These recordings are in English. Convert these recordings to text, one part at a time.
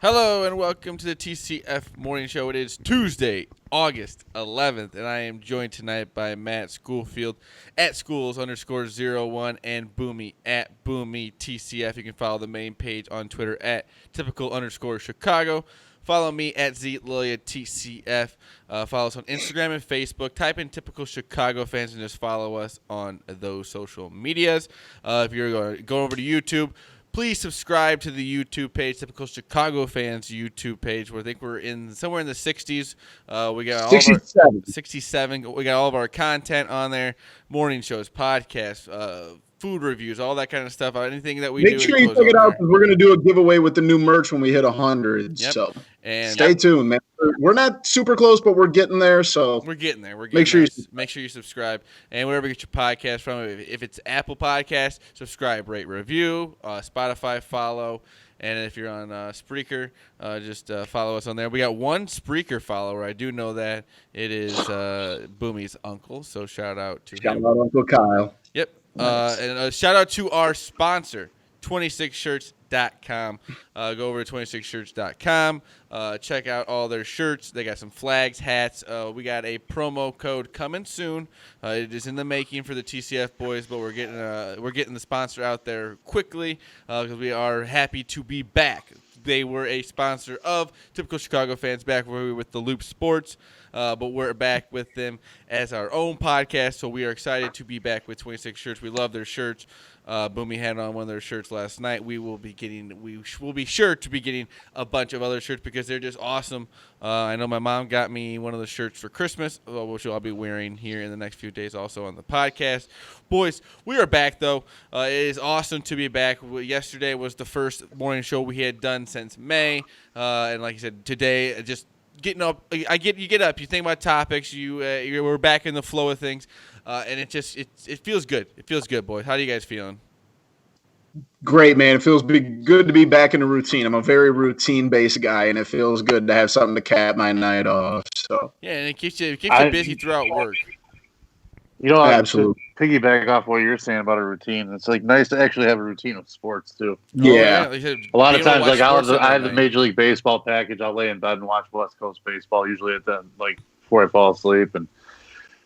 Hello and welcome to the TCF Morning Show. It is Tuesday, August 11th, and I am joined tonight by Matt Schoolfield at schools_01 and Boomy at Boomy TCF. You can follow the main page on Twitter at typical_Chicago. Follow me at ZLilia TCF. Follow us on Instagram and Facebook. Type in Typical Chicago Fans and just follow us on those social medias. If you're going to go over to YouTube, please subscribe to the YouTube page, Typical Chicago Fans YouTube page. Where I think we're in somewhere in the 60s. We got all 67. of our 67. We got all of our content on there: morning shows, podcasts, food reviews, all that kind of stuff. Anything that we do. Make sure you check it out because we're going to do a giveaway with the new merch when we hit 100. Yep. So and stay tuned, man. We're not super close, but we're getting there. So we're getting there. Make sure you subscribe, and wherever you get your podcast from. If it's Apple Podcasts, subscribe, rate, review. Spotify, follow, and if you're on Spreaker, just follow us on there. We got one Spreaker follower. I do know that it is Boomy's uncle. So shout out to him. Uncle Kyle. Yep. Nice. And a shout out to our sponsor, 26shirts.com. Go over to 26shirts.com. Check out all their shirts. They got some flags, hats. We got a promo code coming soon. It is in the making for the TCF boys, but we're getting the sponsor out there quickly because we are happy to be back. They were a sponsor of Typical Chicago Fans back when we were with the Loop Sports. But we're back with them as our own podcast, so we are excited to be back with 26 Shirts. We love their shirts. Boomy had on one of their shirts last night. We will be sure to be getting a bunch of other shirts because they're just awesome. I know my mom got me one of the shirts for Christmas, which I'll be wearing here in the next few days also on the podcast. Boys, we are back, though. It is awesome to be back. Yesterday was the first morning show we had done since May, and like I said, today just getting up, you get up, you think about topics, we're back in the flow of things, and it feels good. It feels good, boys. How are you guys feeling? Great, man. It feels good to be back in the routine. I'm a very routine-based guy, and it feels good to have something to cap my night off. So yeah, and it keeps you busy throughout work. You know, absolutely. Piggyback off what you're saying about a routine. It's like nice to actually have a routine with sports too. Yeah. Like a lot of times, like I have the Major League Baseball package. I'll lay in bed and watch West Coast baseball. Usually at the before I fall asleep, and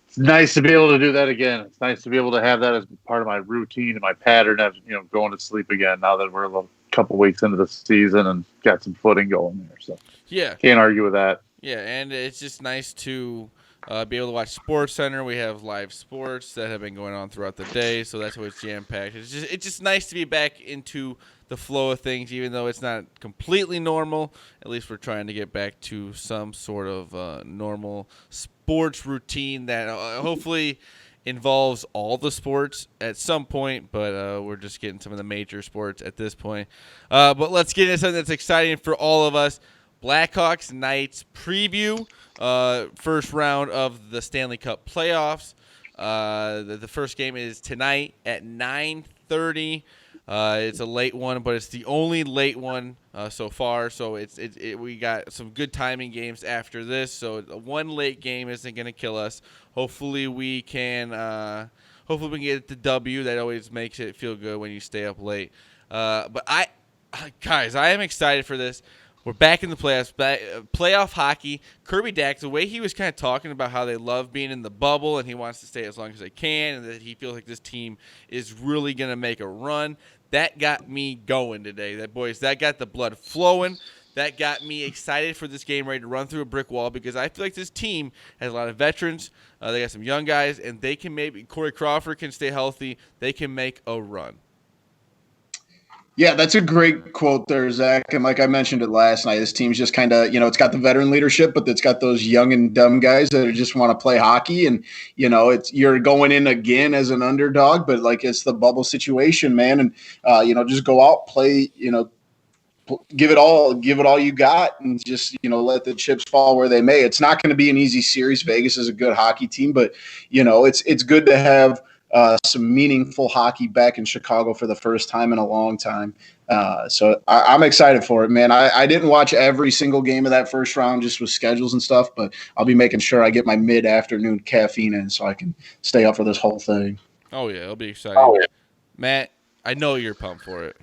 it's nice to be able to do that again. It's nice to be able to have that as part of my routine and my pattern of going to sleep again. Now that we're a couple weeks into the season and got some footing going there, so yeah, can't argue with that. Yeah, and it's just nice to be able to watch Sports Center. We have live sports that have been going on throughout the day, so that's always jam-packed. It's just nice to be back into the flow of things, even though it's not completely normal. At least we're trying to get back to some sort of normal sports routine that hopefully involves all the sports at some point, but we're just getting some of the major sports at this point. But let's get into something that's exciting for all of us. Blackhawks Knights preview. First round of the Stanley Cup playoffs. The first game is tonight at 9:30. It's a late one, but it's the only late one so far. So we got some good timing games after this. So one late game isn't going to kill us. Hopefully we can get the W. That always makes it feel good when you stay up late. But I am excited for this. We're back in the playoffs, playoff hockey. Kirby Dach, the way he was kind of talking about how they love being in the bubble and he wants to stay as long as they can and that he feels like this team is really going to make a run, that got me going today. That got the blood flowing. That got me excited for this game, ready to run through a brick wall because I feel like this team has a lot of veterans. They got some young guys, and they can Corey Crawford can stay healthy. They can make a run. Yeah, that's a great quote there, Zach. And like I mentioned it last night, this team's just kind of, it's got the veteran leadership, but it's got those young and dumb guys that just want to play hockey. And, you're going in again as an underdog, but it's the bubble situation, man. And, just go out, play, give it all you got and just, let the chips fall where they may. It's not going to be an easy series. Vegas is a good hockey team, but, it's good to have some meaningful hockey back in Chicago for the first time in a long time. So I'm excited for it, man. I didn't watch every single game of that first round just with schedules and stuff, but I'll be making sure I get my mid-afternoon caffeine in so I can stay up for this whole thing. Oh, yeah, it'll be exciting. Oh, yeah. Matt, I know you're pumped for it.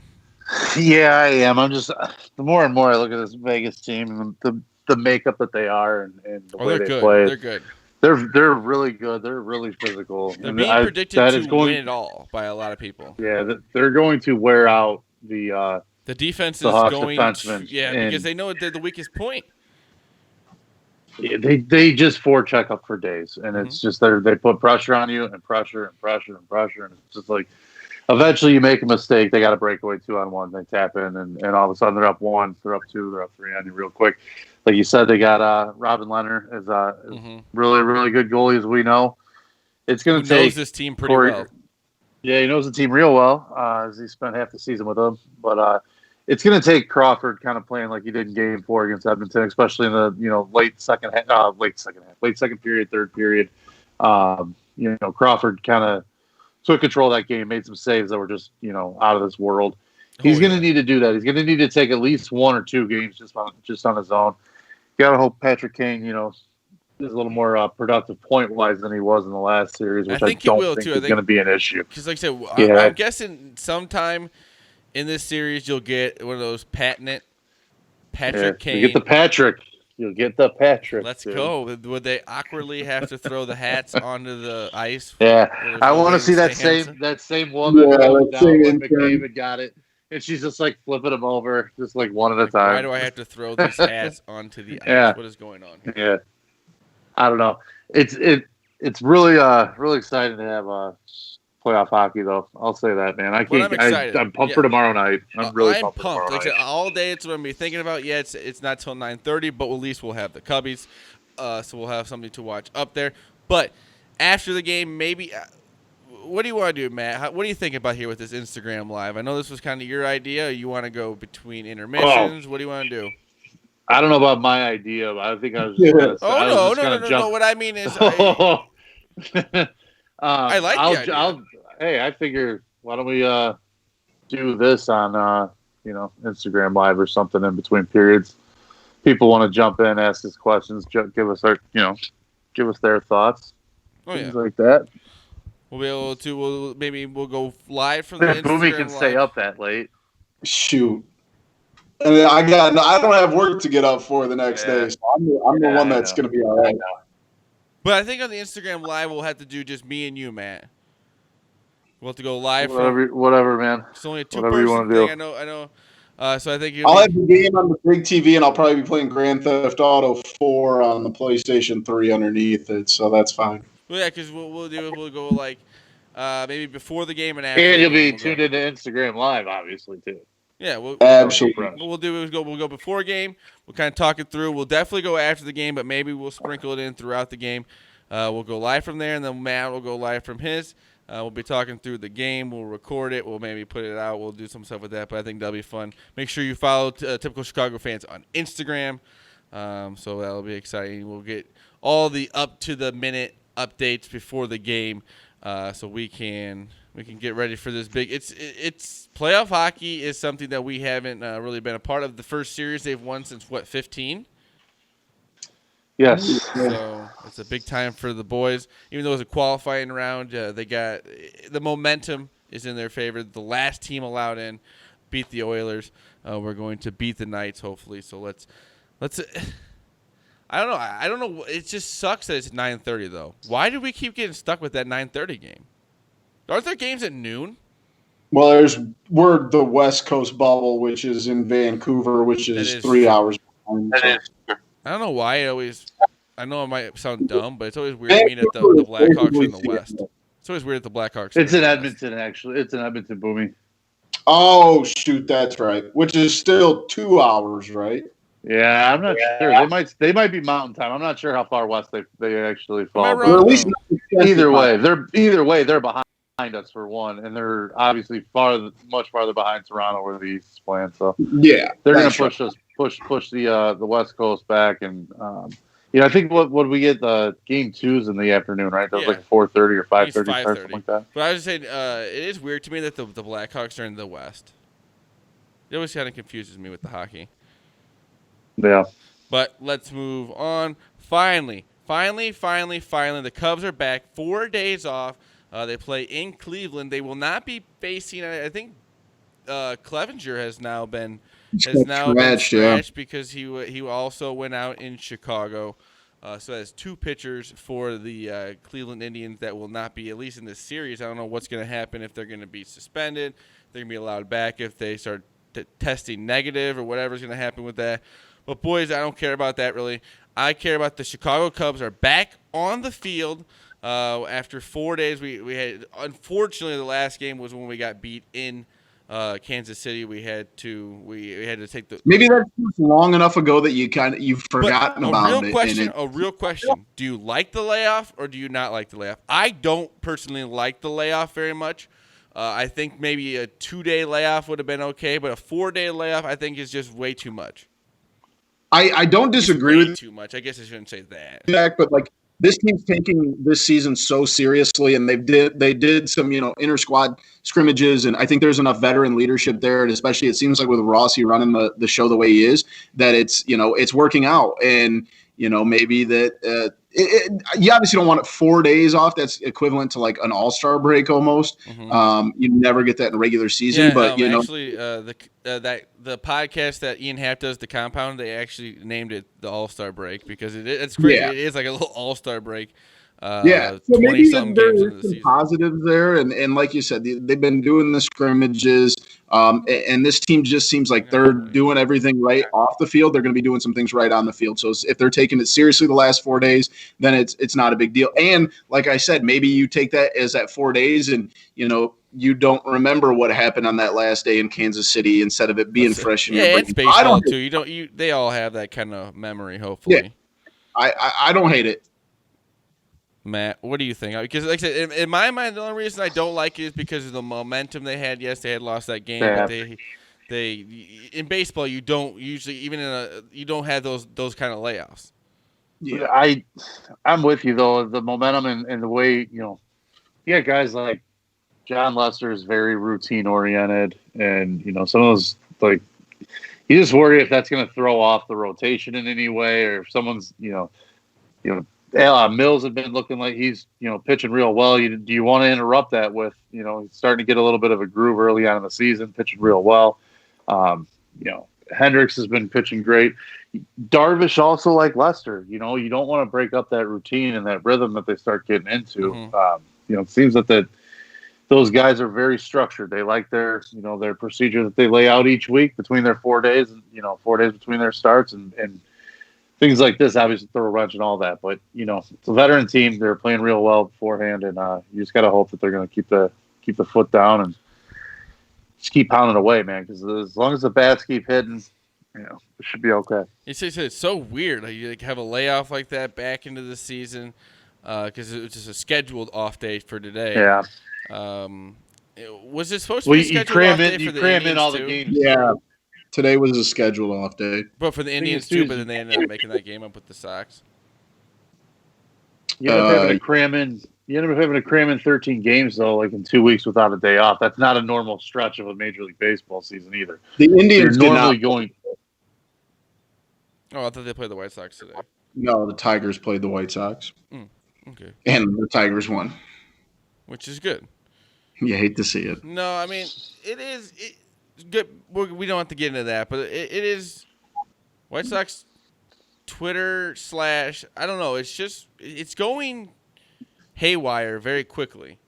Yeah, I am. I'm just the more and more I look at this Vegas team and the makeup that they are and the way they're they good. play. They're good. They're really good. They're really physical. They're And being predicted that to is going. win it all by a lot of people. Yeah, they're going to wear out the defense the is Hawks going defensemen. to, because they know they're the weakest point. They just forecheck up for days, and Mhm. it's just they put pressure on you and pressure and pressure and pressure, and it's just like eventually you make a mistake, they got a breakaway 2-on-1, they tap in, and all of a sudden they're up 1, they're up 2, they're up 3 on you real quick. Like you said, they got Robin Leonard as really really good goalie as we know. It's going to take knows this team pretty well. Yeah, he knows the team real well, as he spent half the season with them, but. It's going to take Crawford kind of playing like he did in Game 4 against Edmonton, especially in the late second period, third period. Crawford kind of took control of that game, made some saves that were just out of this world. He's going to need to do that. He's going to need to take at least 1 or 2 games just on his own. Got to hope Patrick Kane, is a little more productive point wise than he was in the last series, which I don't think is going to be an issue. Because, like I said, I'm guessing sometime in this series, you'll get one of those patented Patrick Kane. You get the Patrick. You'll get the Patrick. Let's go. Would they awkwardly have to throw the hats onto the ice? Yeah, I want to see that same woman down when McDavid got it, and she's just like flipping them over, just like one at a time. Why do I have to throw these hats onto the ice? What is going on here? Yeah, I don't know. It's really really exciting to have playoff hockey, though. I'll say that, man. I'm excited. I'm pumped for tomorrow night. I'm really pumped. Like I said, all day it's what I'm be thinking about. Yeah, it's not till 9:30, but at least we'll have the Cubbies, so we'll have something to watch up there. But after the game, maybe. What do you want to do, Matt? What do you think about here with this Instagram Live? I know this was kind of your idea. You want to go between intermissions? What do you want to do? I don't know about my idea, but I think I was just going to no. What I mean is. I like the idea. I figure, why don't we do this on Instagram Live or something in between periods? People want to jump in, ask us questions, give us their thoughts, things like that. We'll be able to. We'll go live from the Instagram. Boomy can stay up that late. Shoot. And I don't have work to get up for the next day, so I'm the one that's going to be all right now. But I think on the Instagram Live, we'll have to do just me and you, Matt. We'll have to go live. Whatever, man. It's only a 2-person thing. I know. So I think I'll have the game on the big TV, and I'll probably be playing Grand Theft Auto 4 on the PlayStation 3 underneath it, so that's fine. Well, yeah, because we'll go like maybe before the game and after. And you'll be tuned into Instagram Live, obviously, too. Yeah, absolutely. We'll go before game. We'll kind of talk it through. We'll definitely go after the game, but maybe we'll sprinkle it in throughout the game. We'll go live from there, and then Matt will go live from his. We'll be talking through the game. We'll record it. We'll maybe put it out. We'll do some stuff with that, but I think that'll be fun. Make sure you follow Typical Chicago Fans on Instagram, so that'll be exciting. We'll get all the up-to-the-minute updates before the game, so we can get ready for this big. It's playoff hockey is something that we haven't really been a part of. The first series they've won since 15. Yes. So it's a big time for the boys. Even though it was a qualifying round, they got the momentum is in their favor. The last team allowed in beat the Oilers. We're going to beat the Knights hopefully. So let's. I don't know. It just sucks that it's 9:30 though. Why do we keep getting stuck with that 9:30 game? Aren't there games at noon? Well, we're the West Coast bubble, which is in Vancouver, which is 3 hours behind. I don't know why it always. I know it might sound dumb, but it's always weird to me that the Blackhawks are in the West. It's always weird that the Blackhawks. It's in Edmonton, actually. It's in Edmonton, Boomy. Oh shoot, that's right. Which is still 2 hours, right? Yeah, I'm not sure. They might be Mountain Time. I'm not sure how far west they actually fall. At least either way, they're behind us for one, and they're obviously much farther behind Toronto where the East is playing. So yeah, they're going to push the West Coast back, and I think what we get the game 2's in the afternoon, right? That was like 4:30 or 5:30, something like that. But I was just saying, it is weird to me that the Blackhawks are in the West. It always kind of confuses me with the hockey. Yeah. But let's move on. Finally, the Cubs are back. 4 days off. They play in Cleveland. They will not be facing, I think, Clevenger has now been Scratched, because he also went out in Chicago. So that's 2 pitchers for the Cleveland Indians that will not be, at least in this series. I don't know what's going to happen, if they're going to be suspended, if they're going to be allowed back, if they start testing negative, or whatever's going to happen with that. But, boys, I don't care about that really. I care about the Chicago Cubs are back on the field. After 4 days, we had, unfortunately, the last game was when we got beat in Kansas City. We had to take the. Maybe that's long enough ago that you've forgotten about it. A real question: do you like the layoff or do you not like the layoff? I don't personally like the layoff very much. I think maybe a 2-day layoff would have been okay, but a 4-day layoff I think is just way too much. I don't disagree with too much. I guess I shouldn't say that, but like. This team's taking this season so seriously, and they did some inter squad scrimmages, and I think there's enough veteran leadership there, and especially it seems like with Rossi running the show the way he is, that it's working out, and maybe that you obviously don't want it 4 days off. That's equivalent to like an all-star break almost. Mm-hmm. You never get that in regular season, but actually the podcast that Ian Happ does, The Compound, they actually named it the All-Star Break because it's crazy. Yeah. It is like a little All-Star break. So maybe there is some positives there, and like you said, they've been doing the scrimmages, and this team just seems like they're doing everything right off the field. They're going to be doing some things right on the field. So if they're taking it seriously the last 4 days, then it's not a big deal. And like I said, maybe you take that as that 4 days, and you don't remember what happened on that last day in Kansas City instead of it being fresh in your brain. It's baseball too. They all have that kind of memory. Hopefully, I don't hate it. Matt, what do you think? Because, like I said, in my mind, the only reason I don't like it is because of the momentum they had. Yes, they had lost that game, but they in baseball you don't usually you don't have those kind of layoffs. Yeah, I'm with you though. The momentum and the way guys like John Lester is very routine oriented, and some of those you just worry if that's going to throw off the rotation in any way, or if someone's Mills had been looking like he's pitching real well. Do you want to interrupt that with he's starting to get a little bit of a groove early on in the season, pitching real well. Hendricks has been pitching great. Darvish also like Lester. You don't want to break up that routine and that rhythm that they start getting into. Mm-hmm. It seems that those guys are very structured. They like their procedure that they lay out each week between their 4 days, and 4 days between their starts and things like this obviously throw a wrench and all that, but it's a veteran team. They're playing real well beforehand, and you just got to hope that they're going to keep the foot down and just keep pounding away, man. Because as long as the bats keep hitting, it should be okay. It's so weird. You have a layoff like that back into the season because it was just a scheduled off day for today. Yeah. Was it supposed to be a scheduled off day for the Indians You cram in all the games. Yeah. Today was a scheduled off day. But for the Indians too, but then they ended up making that game up with the Sox. You end up having to cram in 13 games though, like in 2 weeks without a day off. That's not a normal stretch of a Major League Baseball season either. The Indians normally going. Oh, I thought they played the White Sox today. No, the Tigers played the White Sox. Okay. And the Tigers won. Which is good. You hate to see it. No, I mean it is. Good. We don't have to get into that, but it is White Sox Twitter / I don't know. It's going haywire very quickly.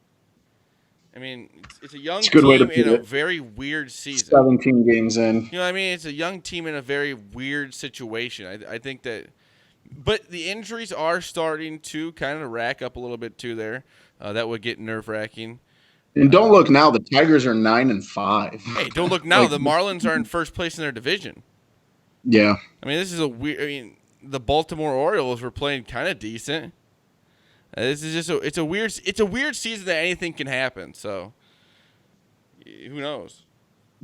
I mean, it's a young team in a very weird season. 17 games in. You know what I mean? It's a young team in a very weird situation. I think that, but the injuries are starting to kind of rack up a little bit too there. That would get nerve-wracking. And don't look now. The Tigers are 9-5. Hey, don't look now. The Marlins are in first place in their division. Yeah. I mean, this is a weird. I mean, the Baltimore Orioles were playing kind of decent. This is just it's a weird season that anything can happen. So, who knows?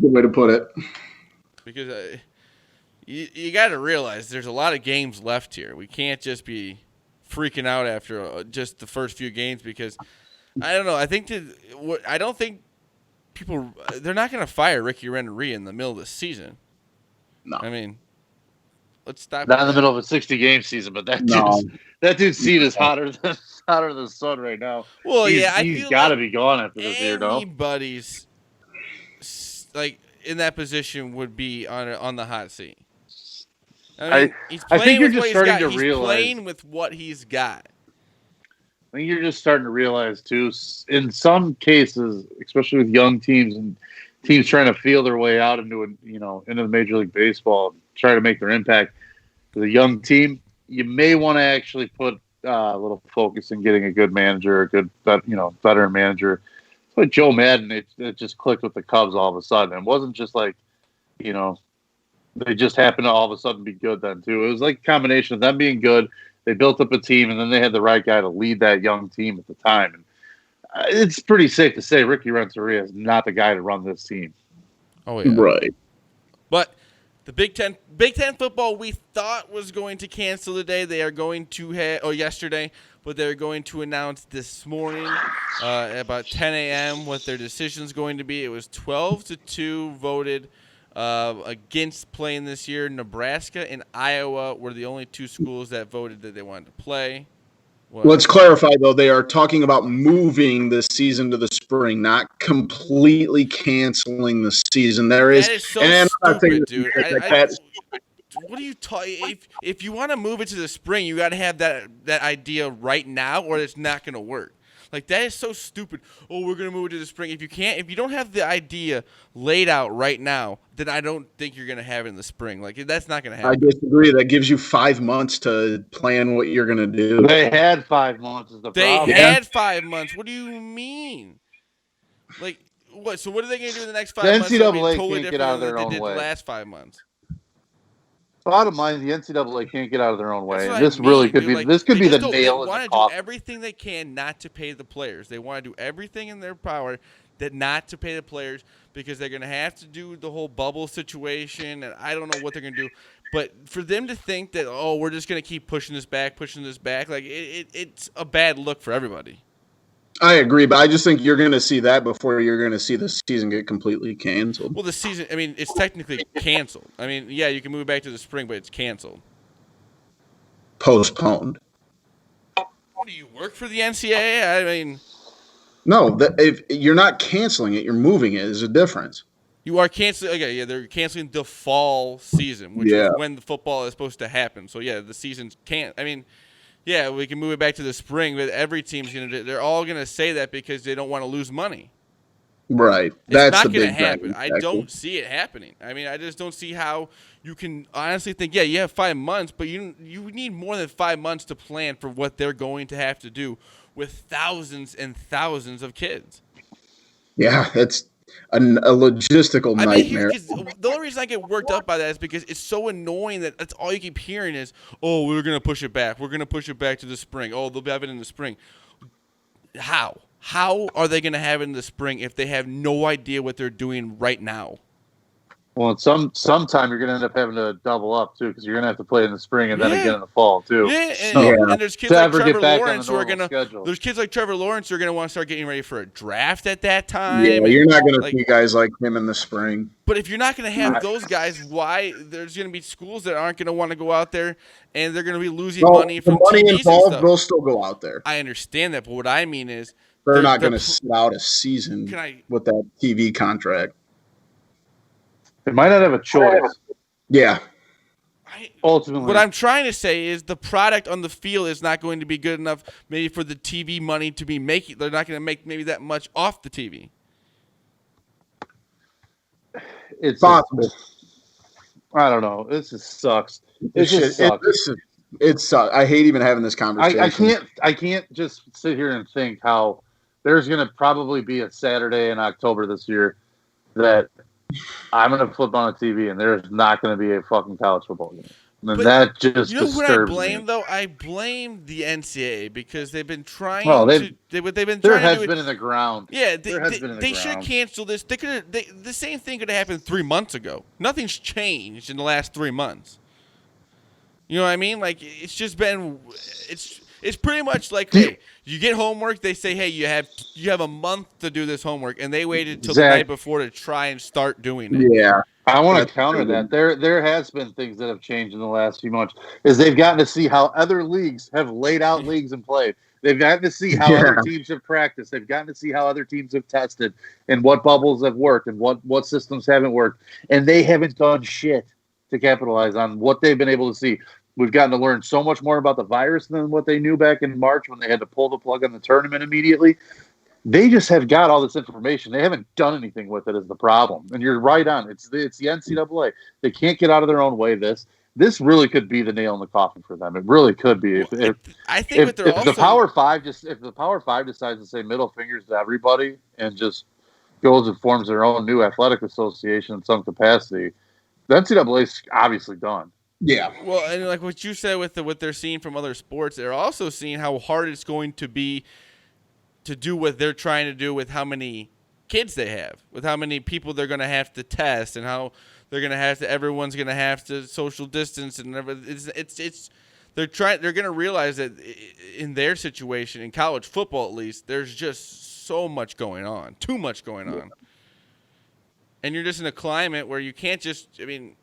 Good way to put it. Because you got to realize there's a lot of games left here. We can't just be freaking out after just the first few games because. I don't know. I don't think people. They're not going to fire Ricky Renteria in the middle of the season. No. I mean, let's stop. Not in the middle of a 60-game season, but that dude's seat is hotter than the sun right now. Well, he's got to be gone after this year, though. Anybody's like in that position would be on the hot seat. I mean, he's I think playing you're with what just he's starting got. to He's realize. playing with what he's got. I think you're just starting to realize too. In some cases, especially with young teams and teams trying to feel their way out into into the Major League Baseball, try to make their impact. As a young team, you may want to actually put a little focus in getting a good manager, a good veteran manager. But Joe Madden, it just clicked with the Cubs all of a sudden. It wasn't just like they just happened to all of a sudden be good then too. It was like a combination of them being good. They built up a team, and then they had the right guy to lead that young team at the time. And it's pretty safe to say Ricky Renteria is not the guy to run this team. Oh yeah, right. But the Big Ten football we thought was going to cancel today. They are going to yesterday, but they're going to announce this morning about 10 a.m. what their decision is going to be. It was 12-2 voted against playing this year. Nebraska and Iowa were the only two schools that voted that they wanted to play. Let's clarify, though. They are talking about moving the season to the spring, not completely canceling the season. That is so stupid, dude. What are you talking? If you want to move it to the spring, you got to have that idea right now, or it's not going to work. Like, that is so stupid. Oh, we're going to move it to the spring. If you don't have the idea laid out right now, then I don't think you're going to have it in the spring. Like, that's not going to happen. I disagree. That gives you 5 months to plan what you're going to do. They had 5 months is the problem. They had 5 months. What do you mean? Like, what? So what are they going to do in the next 5 months? The NCAA totally can't get out of their own way. The last 5 months. Bottom line, the NCAA can't get out of their own way. And this really could be the nail in the coffin. They want to do everything they can not to pay the players. They want to do everything in their power not to pay the players because they're going to have to do the whole bubble situation, and I don't know what they're going to do. But for them to think that, oh, we're just going to keep pushing this back, like it's a bad look for everybody. I agree, but I just think you're going to see that before you're going to see the season get completely canceled. Well, the season, I mean, it's technically canceled. I mean, yeah, you can move it back to the spring, but it's canceled. Postponed. What, do you work for the NCAA? I mean... No, if you're not canceling it, you're moving it. There's a difference. You are canceling. Okay, yeah, they're canceling the fall season, which is when the football is supposed to happen. So, yeah, the seasons can't. I mean... Yeah, we can move it back to the spring, but every team's going to – they're all going to say that because they don't want to lose money. Right. That's not going to happen. I don't see it happening. I mean, I just don't see how you can honestly think, yeah, you have 5 months, but you need more than 5 months to plan for what they're going to have to do with thousands and thousands of kids. Yeah, that's a logistical nightmare. The only reason I get worked up by that is because it's so annoying that that's all you keep hearing is, oh, we're going to push it back. We're going to push it back to the spring. Oh, they'll have it in the spring. How? How are they going to have it in the spring if they have no idea what they're doing right now? Well, sometime you're going to end up having to double up, too, because you're going to have to play in the spring and then again in the fall, too. Yeah, and there's kids like Trevor Lawrence who are going to – there's kids like Trevor Lawrence who are going to want to start getting ready for a draft at that time. Yeah, you're not going to see guys like him in the spring. But if you're not going to have those guys, why – there's going to be schools that aren't going to want to go out there, and they're going to be losing money from the money TVs involved, and stuff. They'll still go out there. I understand that, but what I mean is – they're not going to sit out a season with that TV contract. They might not have a choice. Yeah. Ultimately. What I'm trying to say is the product on the field is not going to be good enough maybe for the TV money to be making. They're not going to make maybe that much off the TV. It's possible. I don't know. This just sucks. It sucks. It sucks. I hate even having this conversation. I can't just sit here and think how there's going to probably be a Saturday in October this year that I'm going to flip on a TV and there's not going to be a fucking college football game. And that just disturbs me. You know what I blame, though? I blame the NCAA because they've been trying their head's been in the ground. Yeah, they should have canceled this. The same thing could have happened 3 months ago. Nothing's changed in the last 3 months. You know what I mean? Like, it's just been it's pretty much like, hey, you get homework, they say, hey, you have a month to do this homework, and they waited till the night before to try and start doing it. Yeah. I want to counter that. There has been things that have changed in the last few months is they've gotten to see how other leagues have laid out leagues and played. They've gotten to see how other teams have practiced. They've gotten to see how other teams have tested and what bubbles have worked and what systems haven't worked. And they haven't done shit to capitalize on what they've been able to see. We've gotten to learn so much more about the virus than what they knew back in March when they had to pull the plug on the tournament immediately. They just have got all this information. They haven't done anything with it is the problem. And you're right on. It's the NCAA. They can't get out of their own way. This really could be the nail in the coffin for them. It really could be. If the Power Five decides to say middle fingers to everybody and just goes and forms their own new athletic association in some capacity, the NCAA's obviously done. Yeah. Well, and like what you said with what they're seeing from other sports, they're also seeing how hard it's going to be to do what they're trying to do with how many kids they have, with how many people they're going to have to test, and how they're going to have to. Everyone's going to have to social distance, and they're going to realize that in their situation, in college football at least, there's just so much going on, too much going on, and you're just in a climate where you can't just. I mean,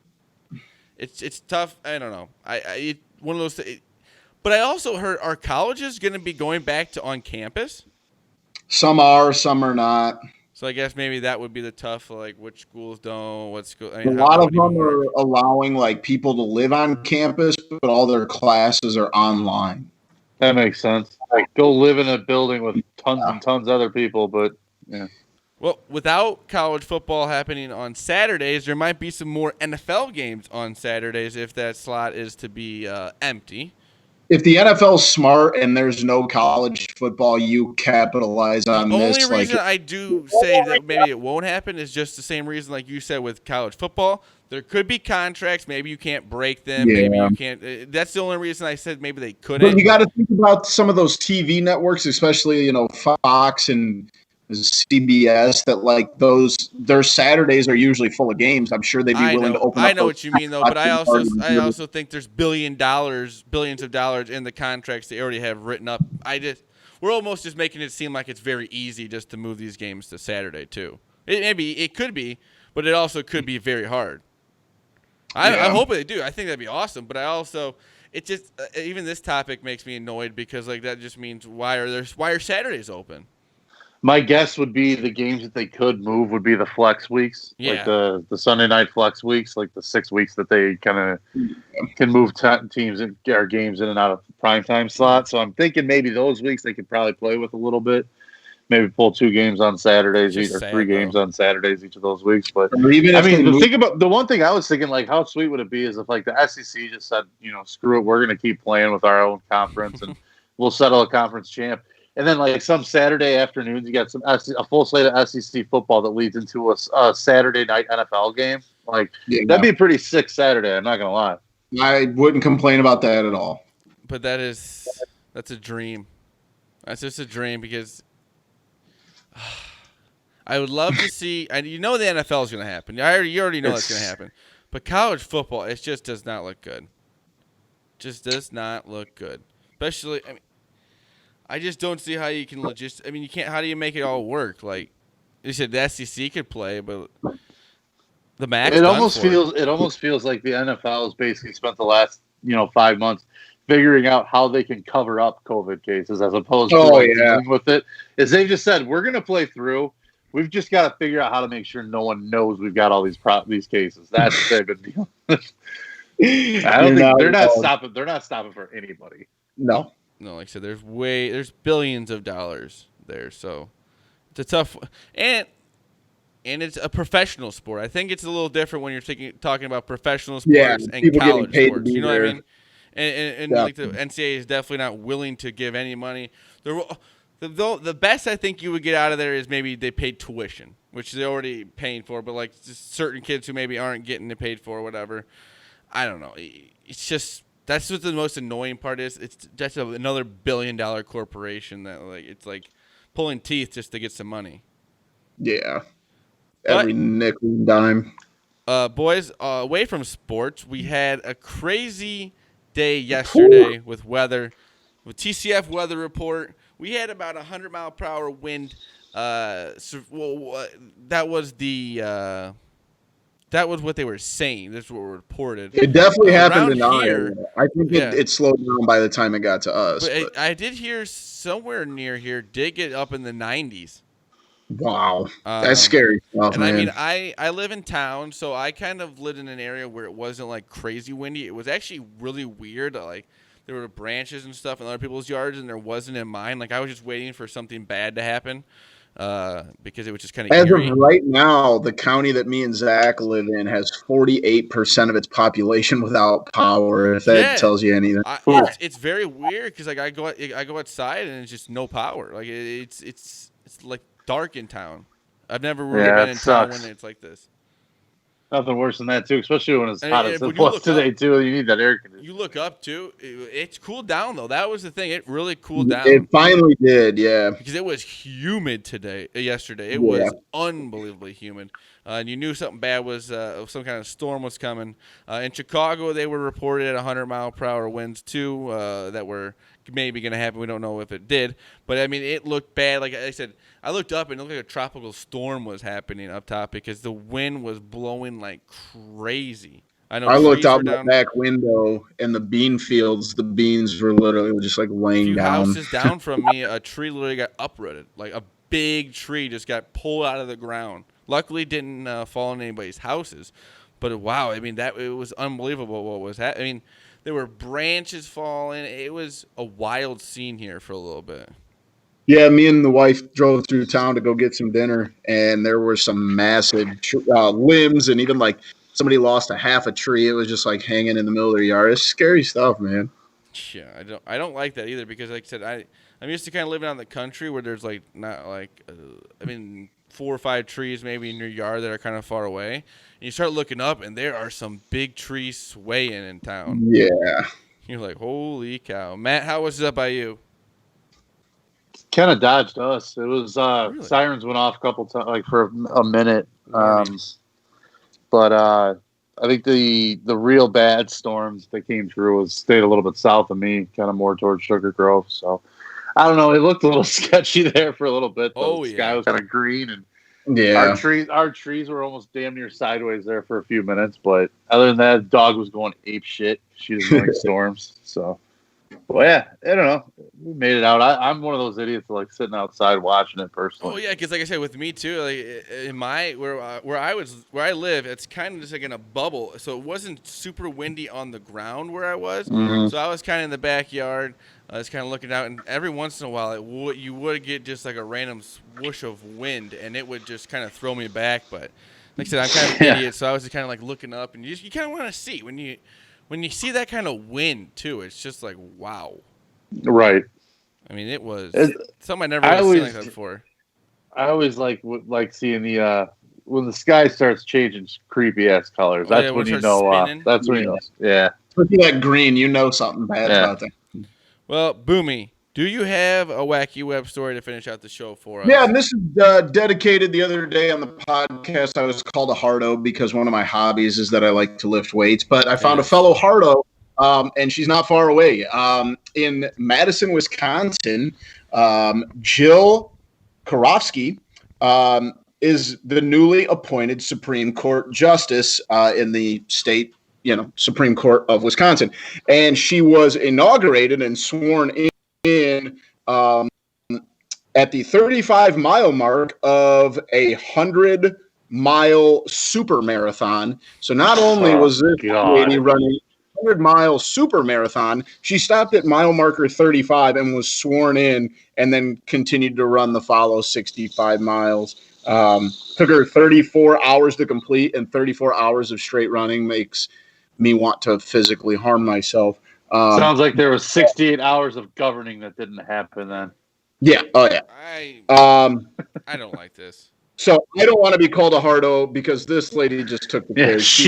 it's tough. I don't know. One of those. But I also heard, are colleges going to be going back to on campus? Some are, some are not. So I guess maybe that would be the tough, like which schools don't, what school. I mean, a lot of them are allowing like people to live on campus, but all their classes are online. That makes sense. Like go live in a building with tons and tons of other people, but yeah. Well, without college football happening on Saturdays, there might be some more NFL games on Saturdays if that slot is to be empty. If the NFL's smart and there's no college football, you capitalize on this. The only reason I do say that maybe it won't happen is just the same reason like you said with college football. There could be contracts. Maybe you can't break them. Yeah. Maybe you can't. That's the only reason I said maybe they couldn't. But you got to think about some of those TV networks, especially, Fox and CBS, that like their Saturdays are usually full of games. I'm sure they'd be willing to open up. I know what you mean though, but I also think there's billions of dollars in the contracts they already have written up. We're almost just making it seem like it's very easy just to move these games to Saturday too. It could be, but it also could be very hard. I hope they do. I think that'd be awesome, but it just even this topic makes me annoyed because like that just means why are Saturdays open? My guess would be the games that they could move would be the flex weeks, like the Sunday night flex weeks, like the 6 weeks that they kind of can move teams and our games in and out of primetime slot. So I'm thinking maybe those weeks they could probably play with a little bit, maybe pull 2 games on Saturdays or 3 games on Saturdays each of those weeks. But the one thing I was thinking, like, how sweet would it be is if like the SEC just said, screw it, we're going to keep playing with our own conference and we'll settle a conference champ. And then, like, some Saturday afternoons, you got a full slate of SEC football that leads into a Saturday night NFL game. Like, that'd be a pretty sick Saturday. I'm not going to lie. I wouldn't complain about that at all. But that's a dream. That's just a dream because I would love to see – the NFL is going to happen. You already know that's going to happen. But college football, it just does not look good. Just does not look good. Especially – I just don't see how you can you can't. How do you make it all work? Like you said, the SEC could play, but the MAC. It almost feels like the NFL has basically spent the last 5 months figuring out how they can cover up COVID cases as opposed to dealing with it. Is they just said we're going to play through. We've just got to figure out how to make sure no one knows we've got all these cases. That's what they've been dealing with. I don't think they're not stopping. They're not stopping for anybody. No. No, like I said, there's billions of dollars there, so it's a tough and it's a professional sport. I think it's a little different when you're talking about professional sports and college sports. You know what I mean? And like the NCAA is definitely not willing to give any money. The best I think you would get out of there is maybe they paid tuition, which they're already paying for, but like just certain kids who maybe aren't getting it paid for or whatever. I don't know. It's just. That's what the most annoying part is. It's just another $1 billion corporation that it's like pulling teeth just to get some money. Yeah, every nickel and dime. Boys, away from sports, we had a crazy day yesterday with weather. With TCF weather report, we had about 100-mile-per-hour wind. That was the that was what they were saying. This is what was reported. It definitely happened in around here. here. I think it slowed down by the time it got to us. But I did hear somewhere near here did get up in the 90s. Wow, that's scary stuff, and man. I mean, I live in town, so I kind of lived in an area where it wasn't like crazy windy. It was actually really weird. Like there were branches and stuff in other people's yards, and there wasn't in mine. Like I was just waiting for something bad to happen because it was just kind of eerie. As of right now, the county that me and Zach live in has 48% of its population without power. If that tells you anything, it's very weird because like I go outside and it's just no power. Like it's like dark in town. I've never really been in town when it's like this. Nothing worse than that too, especially when it's hot as it was today too. You need that air conditioning. You look up too. It's cooled down though. That was the thing. It really cooled down. It finally did, yeah. Because it was humid yesterday. It was unbelievably humid. And you knew something bad was some kind of storm was coming. In Chicago, they were reported at 100-mile-per-hour winds too that were maybe going to happen. We don't know if it did. But, I mean, it looked bad. Like I said, I looked up and it looked like a tropical storm was happening up top because the wind was blowing like crazy. I looked out my back window and the bean fields, the beans were literally just like laying down. A few houses down from me, a tree literally got uprooted. Like a big tree just got pulled out of the ground. Luckily, didn't fall on anybody's houses. But wow, I mean, it was unbelievable what was happening. I mean, there were branches falling. It was a wild scene here for a little bit. Yeah, me and the wife drove through town to go get some dinner, and there were some massive limbs, and even like somebody lost a half a tree. It was just like hanging in the middle of their yard. It's scary stuff, man. Yeah, I don't like that either because, like I said, I'm used to kind of living out in the country where there's like not like 4 or 5 trees maybe in your yard that are kind of far away. And you start looking up, and there are some big trees swaying in town. Yeah, you're like, holy cow, Matt. How was it up by you? Kind of dodged us. It was really? Sirens went off a couple times, like for a minute. But I think the real bad storms that came through stayed a little bit south of me, kind of more towards Sugar Grove. So I don't know. It looked a little sketchy there for a little bit. The sky was kind of green, and our trees were almost damn near sideways there for a few minutes. But other than that, the dog was going ape shit. She doesn't like storms. So, well, yeah, I don't know. We made it out. I'm one of those idiots like sitting outside watching it personally. Oh yeah, because like I said, with me too, like in where I live, it's kind of just like in a bubble, so it wasn't super windy on the ground where I was. Mm-hmm. So I was kind of in the backyard. I was kind of looking out, and every once in a while, you would get just like a random swoosh of wind, and it would just kind of throw me back. But like I said, I'm kind of an idiot, so I was just kind of like looking up, and you kind of want to see when you see that kind of wind too. It's just like wow. Right. I mean, it was something I never seen like that before. I always like seeing the when the sky starts changing creepy ass colors. That's when you know. That's when you know. Yeah. Looking at green, you know something bad about that. Well, Boomy, do you have a wacky web story to finish out the show for us? Yeah, and this is dedicated the other day on the podcast. I was called a hardo because one of my hobbies is that I like to lift weights. But I found a fellow hardo, and she's not far away. In Madison, Wisconsin, Jill Karofsky is the newly appointed Supreme Court Justice in the state Supreme Court of Wisconsin. And she was inaugurated and sworn in at the 35-mile mark of a 100-mile super marathon. So not only was this lady running 100-mile super marathon, she stopped at mile marker 35 and was sworn in and then continued to run the follow 65 miles. Took her 34 hours to complete, and 34 hours of straight running makes me want to physically harm myself. Sounds like there was 68 hours of governing that didn't happen then. Yeah. Oh, yeah. I don't like this. So I don't want to be called a hardo because this lady just took the piss.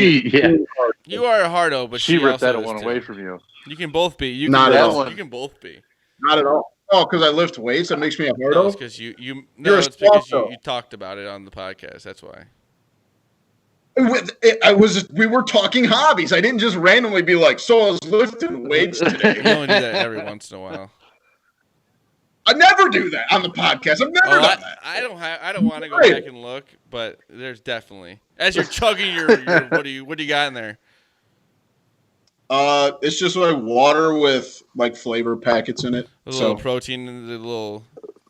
You are a hardo, but she ripped that one away from you. You can both be. You can both be. Not at all. Oh, because I lift weights, that makes me a hardo? No, it's because it's because you talked about it on the podcast. That's why. We were talking hobbies. I didn't just randomly be like, so I was lifting weights today. You only do that every once in a while. I never do that on the podcast. I've never done that. I don't want to go back and look, but there's definitely as you're chugging your what do you got in there? It's just like water with like flavor packets in it. A little protein and the little.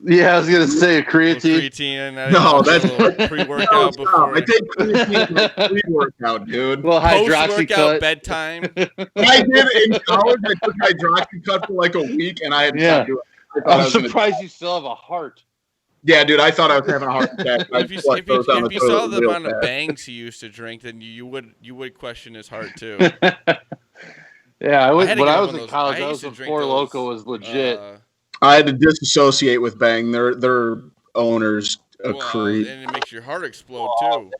Yeah, I was gonna say creatine. Creatine. No, that's pre-workout before. I take creatine pre-workout, dude. Well, post-workout bedtime. I did in college. I took hydroxycut for like a week, and I had to stop doing it. I'm surprised you still have a heart. Yeah, dude, I thought I was having a heart attack. If you saw the amount of bangs he used to drink, then you would question his heart too. Yeah, when I was in college, I was when Four Loko was legit. I had to disassociate with Bang. Their owners a creep. And it makes your heart explode too.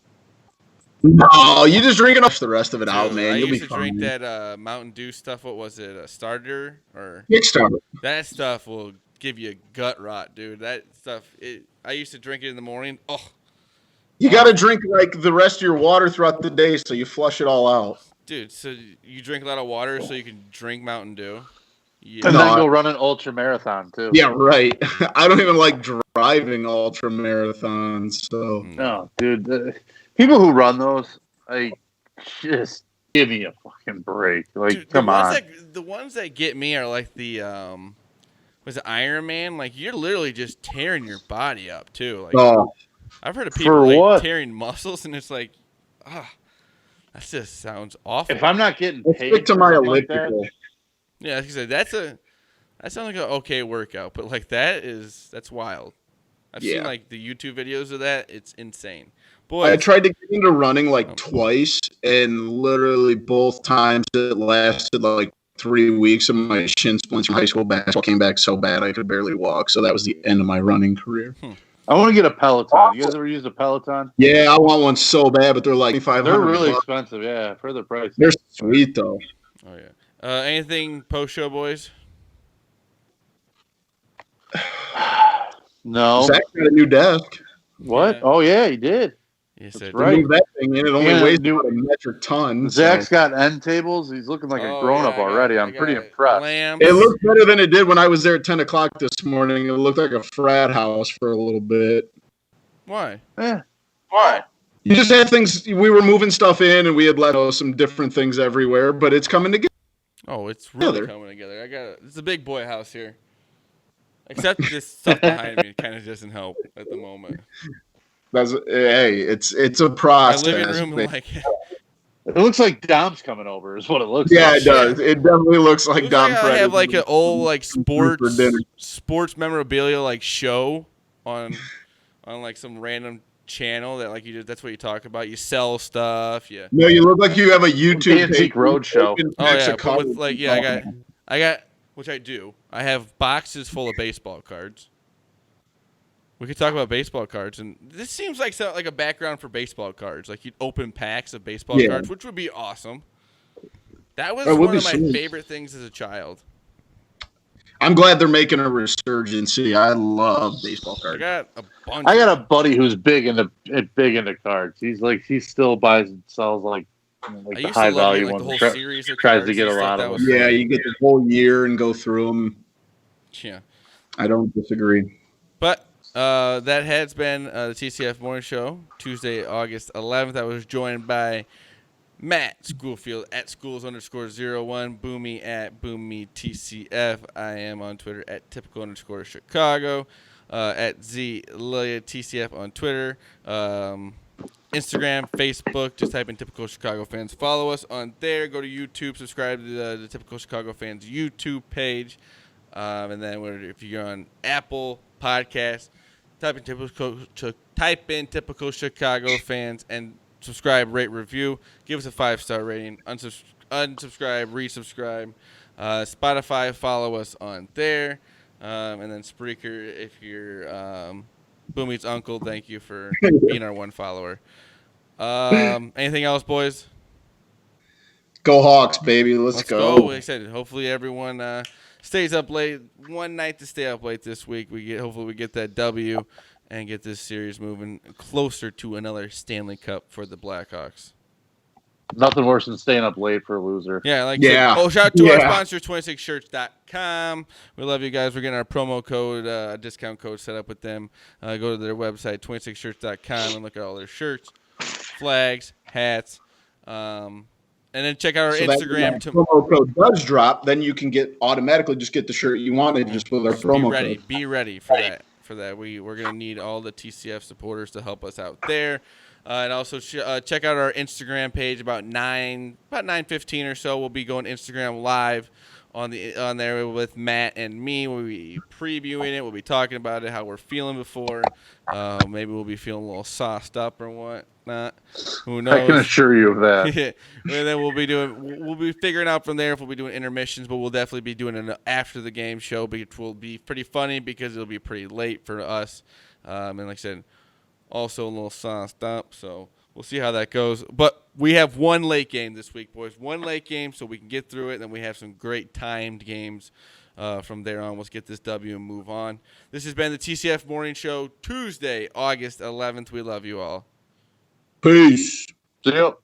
No, you just drink enough the rest of it out, man. You'll be fine. I used to drink that Mountain Dew stuff. What was it? A starter or Kickstarter? That stuff will give you gut rot, dude. That stuff. I used to drink it in the morning. Oh, you got to drink like the rest of your water throughout the day, so you flush it all out. Dude, so you drink a lot of water so you can drink Mountain Dew. Yeah. And then go run an ultra marathon too. Yeah, right. I don't even like driving ultra marathons. So no, dude. People who run those, just give me a fucking break. Like, dude, come on. The ones that get me are like the was it Iron Man? Like you're literally just tearing your body up too. Like I've heard of people tearing muscles, and it's like, that just sounds awful. If I'm not getting paid, stick to my elliptical. Yeah, like I said, that sounds like an okay workout, but like that's wild. I've seen like the YouTube videos of that. It's insane. Boy, I tried to get into running like twice, and literally both times it lasted like 3 weeks, and my shin splints from high school basketball came back so bad I could barely walk. So that was the end of my running career. I want to get a Peloton. You guys ever used a Peloton? Yeah, I want one so bad, but they're like $500. They're really expensive, yeah, for the price. They're sweet though. Oh yeah. Anything post show, boys? No. Zach got a new desk. What? Yeah. Oh yeah, he did. Yes, that's right. Move that thing in. It only weighs about a metric ton. Zach's got end tables. He's looking like a grown up already. I'm pretty impressed. It looks better than it did when I was there at 10 o'clock this morning. It looked like a frat house for a little bit. Why? Why? You just had things. We were moving stuff in, and we had some different things everywhere. But it's coming together. Oh, it's really coming together. It's a big boy house here. Except this stuff behind me kind of doesn't help at the moment. It's a process. My living room, it looks like Dom's coming over. Is what it looks like. Yeah, it does. It definitely looks like Dom. I have like an old sports memorabilia show on like some random channel that that's what you talk about. You sell stuff. Yeah. No, you look like you have a YouTube Antique Roadshow. Oh yeah, I got. Which I do. I have boxes full of baseball cards. We could talk about baseball cards, and this seems like a background for baseball cards. Like you'd open packs of baseball cards, which would be awesome. That was one of my favorite things as a child. I'm glad they're making a resurgence. I love baseball cards. I got a bunch. I got a buddy who's big into cards. He still buys and sells like the high value ones. The whole series of tries to get a lot of them. Yeah, you get the whole year and go through them. Yeah, I don't disagree. But that has been the TCF Morning Show, Tuesday, August 11th. I was joined by Matt Schoolfield at schools_01, Boomy at BoomyTCF. I am on Twitter at typical_Chicago, at TCF on Twitter. Instagram, Facebook, just type in Typical Chicago Fans. Follow us on there. Go to YouTube, subscribe to the Typical Chicago Fans YouTube page. And then if you're on Apple Podcasts, type in Typical Chicago Fans and subscribe, rate, review. Give us a 5-star rating. Unsubscribe, resubscribe. Spotify, follow us on there. And then Spreaker, if you're Boomy's uncle, thank you for being our one follower. Anything else, boys? Go Hawks, baby. Let's go. Like I said, hopefully everyone stays up late. One night to stay up late this week. Hopefully we get that W and get this series moving closer to another Stanley Cup for the Blackhawks. Nothing worse than staying up late for a loser. Yeah, like Yeah. I said. Oh, shout out to our sponsor, 26shirts.com. We love you guys. We're getting our promo code, discount code set up with them. Go to their website, 26shirts.com, and look at all their shirts, flags, hats. And then check out our Instagram. That promo code does drop, then you can automatically just get the shirt you wanted just with our promo code. Be ready for that. We're gonna need all the TCF supporters to help us out there. And also check out our Instagram page about 9:15 or so. We'll be going Instagram live on there with Matt and me. We'll be previewing it. We'll be talking about it, how we're feeling before. Maybe we'll be feeling a little sauced up or whatnot. Who knows? I can assure you of that. And then we'll be figuring out from there if we'll be doing intermissions, but we'll definitely be doing an after the game show, which will be pretty funny because it'll be pretty late for us. And like I said, also a little sauced up, so we'll see how that goes. But we have one late game this week, boys. One late game, so we can get through it, and then we have some great timed games from there on. Let's get this W and move on. This has been the TCF Morning Show, Tuesday, August 11th. We love you all. Peace. See you.